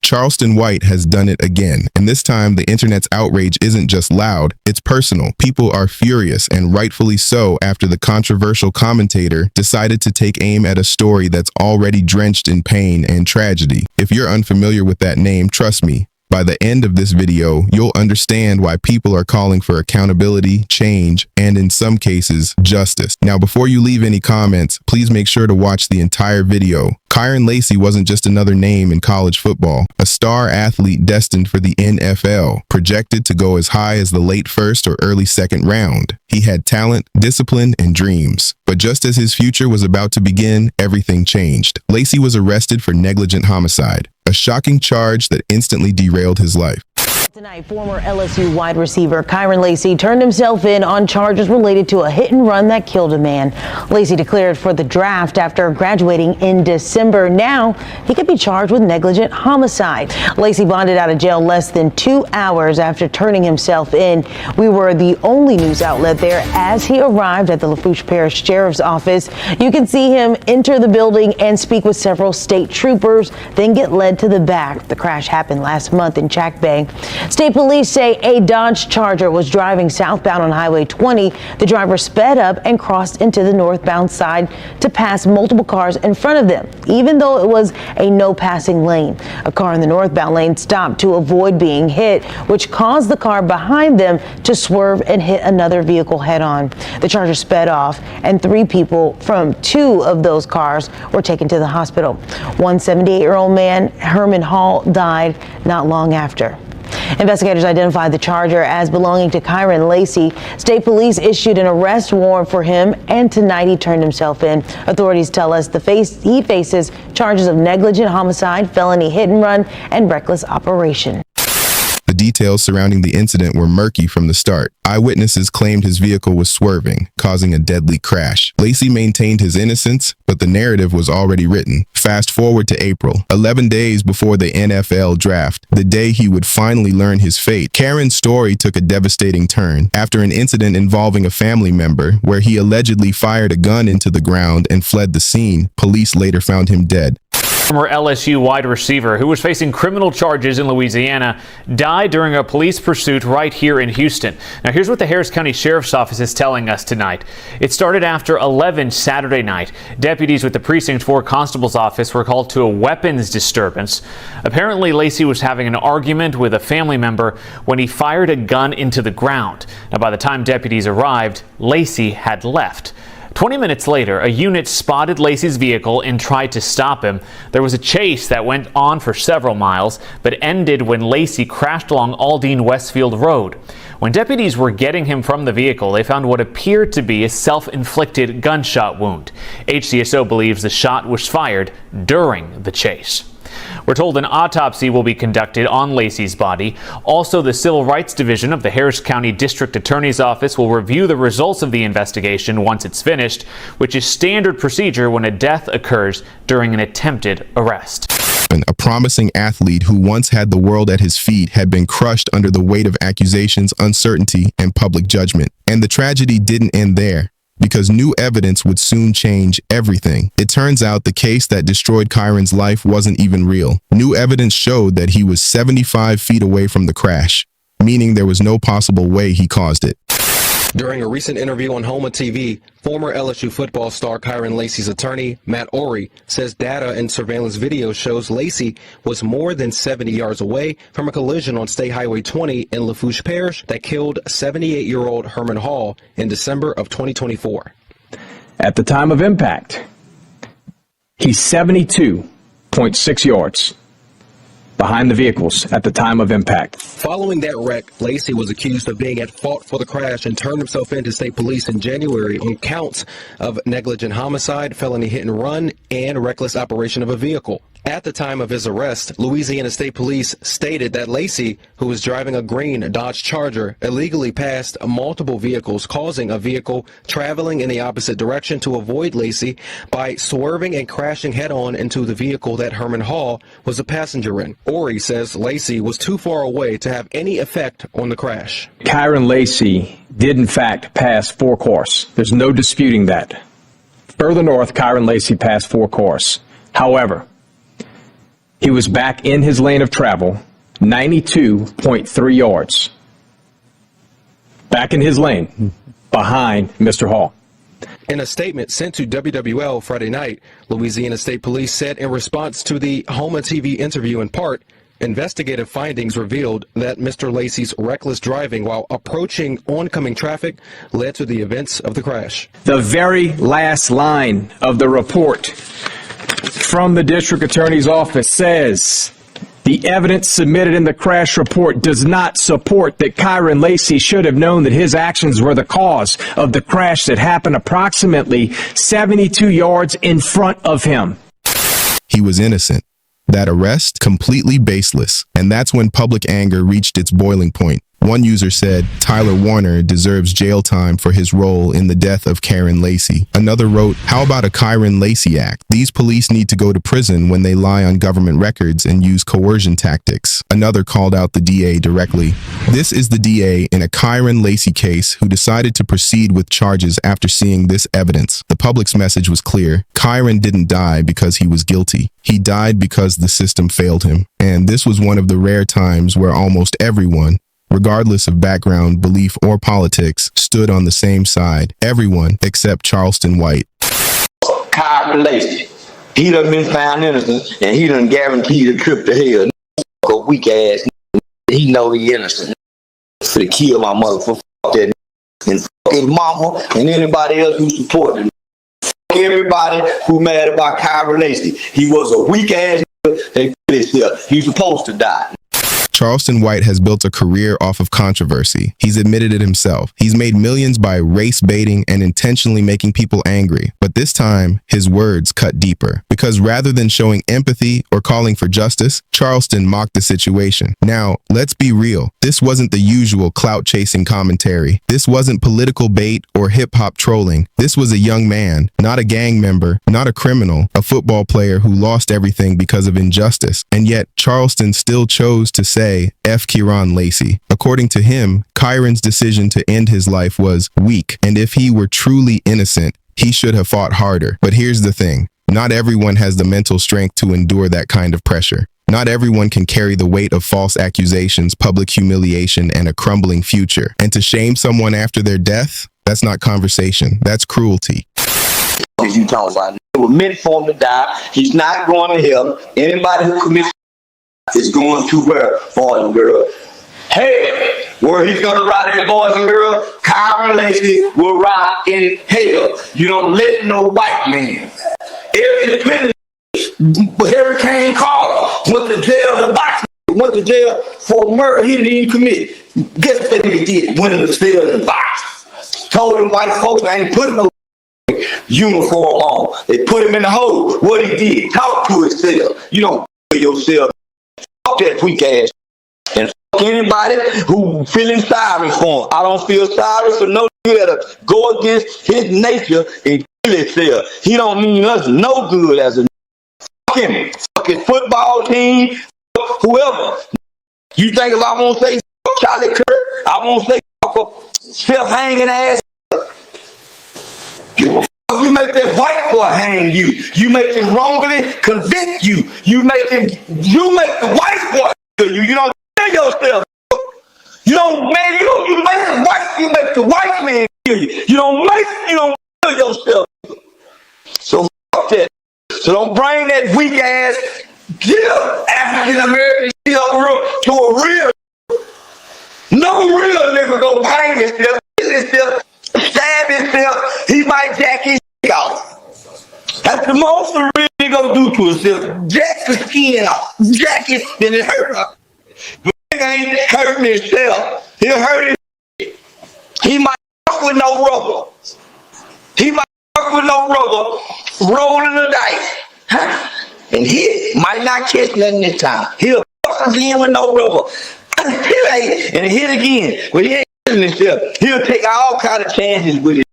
Charleston White has done it again, and this time the internet's outrage isn't just loud, it's personal. People are furious, and rightfully so, after the controversial commentator decided to take aim at a story that's already drenched in pain and tragedy. If you're unfamiliar with that name, trust me, by the end of this video, you'll understand why people are calling for accountability, change, and in some cases, justice. Now, before you leave any comments, please make sure to watch the entire video. Kairen Lacy wasn't just another name in college football, a star athlete destined for the NFL, projected to go as high as the late first or early second round. He had talent, discipline, and dreams. But just as his future was about to begin, everything changed. Lacy was arrested for negligent homicide, a shocking charge that instantly derailed his life. Tonight, former LSU wide receiver Kairen Lacy turned himself in on charges related to a hit and run that killed a man. Lacy declared for the draft after graduating in December. Now he could be charged with negligent homicide. Lacy bonded out of jail less than 2 hours after turning himself in. We were the only news outlet there as he arrived at the Lafourche Parish Sheriff's Office. You can see him enter the building and speak with several state troopers, then get led to the back. The crash happened last month in Jack Bay. State police say a Dodge Charger was driving southbound on Highway 20. The driver sped up and crossed into the northbound side to pass multiple cars in front of them, even though it was a no passing lane. A car in the northbound lane stopped to avoid being hit, which caused the car behind them to swerve and hit another vehicle head on. The Charger sped off, and 3 people from 2 of those cars were taken to the hospital. One 78-year-old man, Herman Hall, died not long after. Investigators identified the Charger as belonging to Kairen Lacy. State police issued an arrest warrant for him, and tonight he turned himself in. Authorities tell us he faces charges of negligent homicide, felony hit and run, and reckless operation. The details surrounding the incident were murky from the start. Eyewitnesses claimed his vehicle was swerving, causing a deadly crash. Lacy maintained his innocence, but the narrative was already written. Fast forward to April, 11 days before the NFL draft, the day he would finally learn his fate. Kairen's story took a devastating turn after an incident involving a family member where he allegedly fired a gun into the ground and fled the scene. Police later found him dead. Former LSU wide receiver who was facing criminal charges in Louisiana died during a police pursuit right here in Houston. Now here's what the Harris County Sheriff's Office is telling us tonight. It started after 11 Saturday night. Deputies with the Precinct 4 Constable's Office were called to a weapons disturbance. Apparently Lacy was having an argument with a family member when he fired a gun into the ground. Now by the time deputies arrived, Lacy had left. 20 minutes later, a unit spotted Lacy's vehicle and tried to stop him. There was a chase that went on for several miles, but ended when Lacy crashed along Aldine Westfield Road. When deputies were getting him from the vehicle, they found what appeared to be a self-inflicted gunshot wound. HCSO believes the shot was fired during the chase. We're told an autopsy will be conducted on Lacy's body. Also, the Civil Rights Division of the Harris County District Attorney's Office will review the results of the investigation once it's finished, which is standard procedure when a death occurs during an attempted arrest. A promising athlete who once had the world at his feet had been crushed under the weight of accusations, uncertainty, and public judgment. And the tragedy didn't end there, because new evidence would soon change everything. It turns out the case that destroyed Kairen's life wasn't even real. New evidence showed that he was 75 feet away from the crash, meaning there was no possible way he caused it. During a recent interview on Homa TV, former LSU football star Kairen Lacy's attorney, Matt Ory, says data and surveillance video shows Lacy was more than 70 yards away from a collision on State Highway 20 in Lafourche Parish that killed 78-year-old Herman Hall in December of 2024. At the time of impact, he's 72.6 yards behind the vehicles at the time of impact. Following that wreck, Lacy was accused of being at fault for the crash and turned himself in to state police in January on counts of negligent homicide, felony hit and run, and reckless operation of a vehicle. At the time of his arrest, Louisiana State Police stated that Lacy, who was driving a green Dodge Charger, illegally passed multiple vehicles, causing a vehicle traveling in the opposite direction to avoid Lacy by swerving and crashing head-on into the vehicle that Herman Hall was a passenger in. Ory says Lacy was too far away to have any effect on the crash. Kairen Lacy did in fact pass 4 cars. There's no disputing that. Further north, Kairen Lacy passed 4 cars. However, He was back in his lane of travel, 92.3 yards. Back in his lane, behind Mr. Hall. In a statement sent to WWL Friday night, Louisiana State Police said in response to the Homa TV interview in part, investigative findings revealed that Mr. Lacy's reckless driving while approaching oncoming traffic led to the events of the crash. The very last line of the report from the district attorney's office says, the evidence submitted in the crash report does not support that Kairen Lacy should have known that his actions were the cause of the crash that happened approximately 72 yards in front of him. He was innocent. That arrest, completely baseless. And that's when public anger reached its boiling point. One user said, Tyler Warner deserves jail time for his role in the death of Kairen Lacy. Another wrote, how about a Kairen Lacy Act? These police need to go to prison when they lie on government records and use coercion tactics. Another called out the DA directly. This is the DA in a Kairen Lacy case who decided to proceed with charges after seeing this evidence. The public's message was clear. Kairen didn't die because he was guilty. He died because the system failed him. And this was one of the rare times where almost everyone, regardless of background, belief, or politics, stood on the same side. Everyone except Charleston White. Kairen Lacy, he done been found innocent, and he done guaranteed a trip to hell. A weak ass, he know he innocent. For to kill my mother for that, and his mama and anybody else who supported him. Everybody who mad about Kairen Lacy. He was a weak ass. He's supposed to die. Charleston White has built a career off of controversy. He's admitted it himself. He's made millions by race baiting and intentionally making people angry. But this time, his words cut deeper. Because rather than showing empathy or calling for justice, Charleston mocked the situation. Now, let's be real. This wasn't the usual clout-chasing commentary. This wasn't political bait or hip-hop trolling. This was a young man, not a gang member, not a criminal, a football player who lost everything because of injustice. And yet, Charleston still chose to say, F. Kairen Lacy. According to him, Kairen's decision to end his life was weak, and if he were truly innocent, he should have fought harder. But here's the thing. Not everyone has the mental strength to endure that kind of pressure. Not everyone can carry the weight of false accusations, public humiliation, and a crumbling future. And to shame someone after their death, that's not conversation. That's cruelty. You talking about? It was meant for him to die. He's not going to hell. Anybody who commits is going to where, boys and girls? Hey, where he's going to ride his boys and girls, Kairen Lacy will ride in hell. You don't let no white man. Hurricane Carter went to jail. The box went to jail for murder he didn't even commit. Guess what he did? Went in the cell in the box. Told him white folks I ain't putting no uniform on. They put him in the hole. What he did? Talk to himself. You don't yourself. Fuck that weak ass. And fuck anybody who feeling sorry for him. I don't feel sorry for no nigga that go against his nature and kill himself. He don't mean us no good as a fuck him. Fuck his football team. Whoever. You think if I won't say Charlie Kirk, I won't say self-hanging ass. You make that white boy hang you. You make him wrongly convict you. You make the white boy kill you. You don't kill yourself. You make the white man kill you. You don't kill yourself. So fuck that. So don't bring that weak ass African American to a real. No real nigga gonna hang himself, kill himself, stab himself. He might jack his off. That's the most the real nigga gonna do to himself. Jack the skin off. Jack it, then it hurt her. But nigga ain't hurting himself. He'll hurt his. He might fuck with no rubber. He might fuck with no rubber. Rolling the dice. And he might not catch nothing this time. He'll fuck again with no rubber. And hit again. But he ain't killing himself. He'll take all kind of chances with it.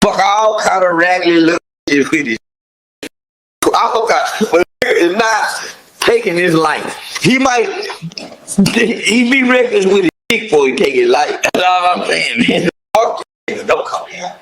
Fuck all kind of raggedy little shit with it. But is not taking his life. He be reckless with his dick before he take his life. That's all I'm saying, man. Don't come here.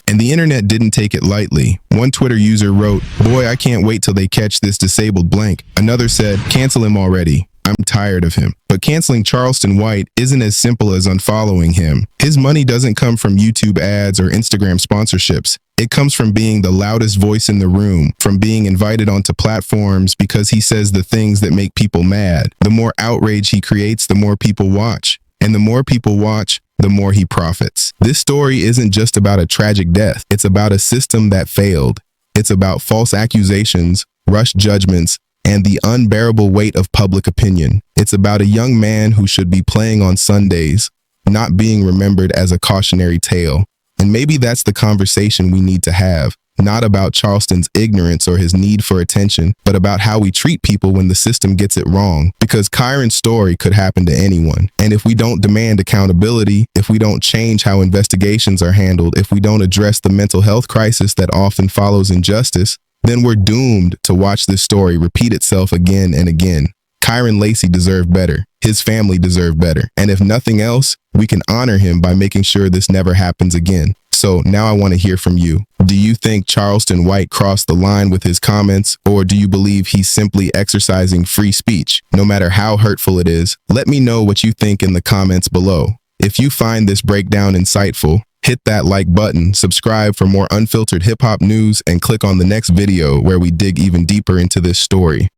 And And the internet didn't take it lightly. One Twitter user wrote, "Boy, I can't wait till they catch this disabled blank." Another said, "Cancel him already. I'm tired of him." But canceling Charleston White isn't as simple as unfollowing him. His money doesn't come from YouTube ads or Instagram sponsorships. It comes from being the loudest voice in the room, from being invited onto platforms because he says the things that make people mad. The more outrage he creates, the more people watch. And the more people watch, the more he profits. This story isn't just about a tragic death. It's about a system that failed. It's about false accusations, rushed judgments, and the unbearable weight of public opinion. It's about a young man who should be playing on Sundays, not being remembered as a cautionary tale. And maybe that's the conversation we need to have, not about Charleston's ignorance or his need for attention, but about how we treat people when the system gets it wrong. Because Kairen's story could happen to anyone. And if we don't demand accountability, if we don't change how investigations are handled, if we don't address the mental health crisis that often follows injustice, then we're doomed to watch this story repeat itself again and again. Kairen Lacy deserved better. His family deserved better. And if nothing else, we can honor him by making sure this never happens again. So now I want to hear from you. Do you think Charleston White crossed the line with his comments, or do you believe he's simply exercising free speech? No matter how hurtful it is, let me know what you think in the comments below. If you find this breakdown insightful, hit that like button, subscribe for more unfiltered hip-hop news, and click on the next video where we dig even deeper into this story.